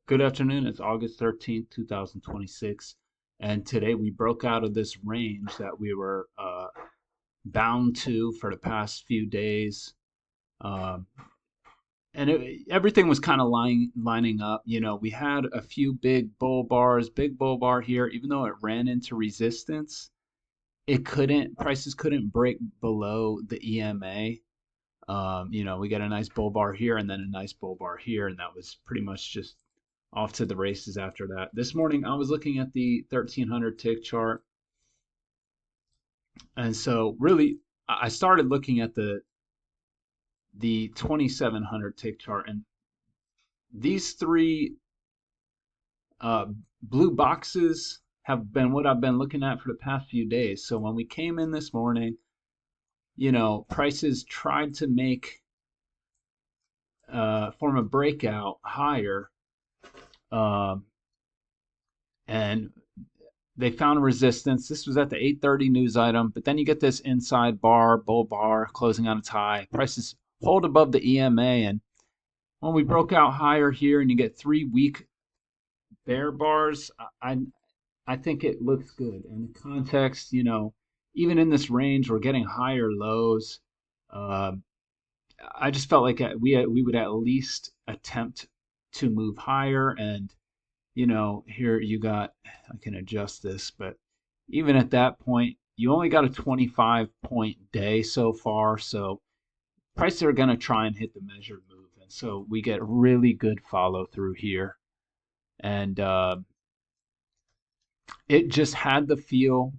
Good afternoon. It's August 13th, 2026. And today we broke out of this range that we were bound to for the past few days. Um, Everything was kind of lining up. We had a few big bull bar here, even though it ran into resistance, prices couldn't break below the EMA. We got a nice bull bar here and then a nice bull bar here, and that was pretty much just off to the races after that. This morning I was looking at the 1300 tick chart, and so really I started looking at the 2700 tick chart, and these three uh, blue boxes have been what I've been looking at for the past few days. So when we came in this morning, prices tried to make form a breakout higher, um, and they found resistance. This was at the 8:30 news item, but then you get this inside bar, bull bar, closing on its high. Prices hold above the EMA, and when we broke out higher here, and you get 3 week bear bars, I think it looks good. And the context, even in this range, we're getting higher lows. Uh, I just felt like we would at least attempt to move higher, and here you got, I can adjust this, but even at that point, you only got a 25-point day so far. So prices are going to try and hit the measured move. And so we get really good follow through here. And it just had the feel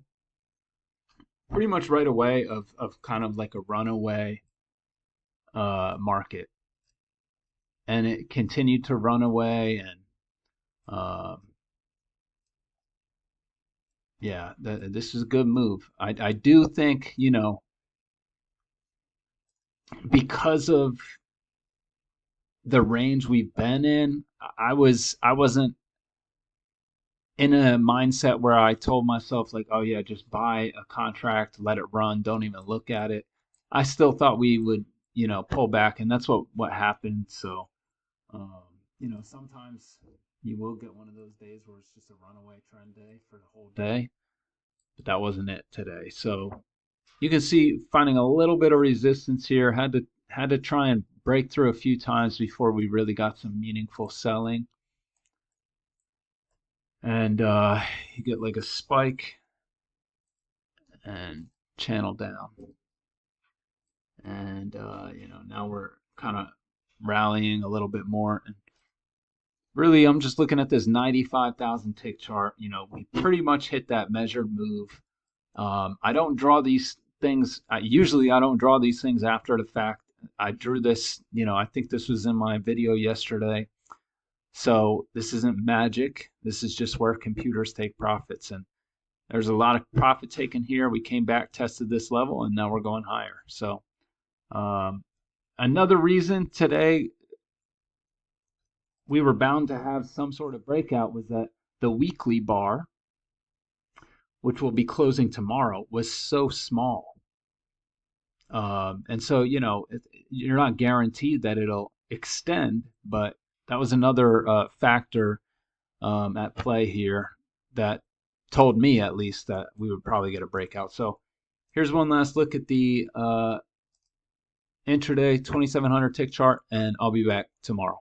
pretty much right away of kind of like a runaway market. And it continued to run away. And yeah, this is a good move. I do think, because of the range we've been in, I wasn't in a mindset where I told myself like, oh yeah, just buy a contract, let it run, don't even look at it. I still thought we would, pull back, and that's what happened. So, um, sometimes you will get one of those days where it's just a runaway trend day for the whole day, but that wasn't it today. So you can see finding a little bit of resistance here. Had to try and break through a few times before we really got some meaningful selling. And you get like a spike and channel down. And now we're kind of rallying a little bit more. And really, I'm just looking at this 95,000 tick chart. We pretty much hit that measured move. I don't draw these things. Usually, I don't draw these things after the fact. I drew this. I think this was in my video yesterday. So this isn't magic. This is just where computers take profits, and there's a lot of profit taken here. We came back, tested this level, and now we're going higher. So um, another reason today we were bound to have some sort of breakout was that the weekly bar, which will be closing tomorrow, was so small. And so, you're not guaranteed that it'll extend, but that was another factor at play here that told me at least that we would probably get a breakout. So here's one last look at the intraday 2700 tick chart, and I'll be back tomorrow.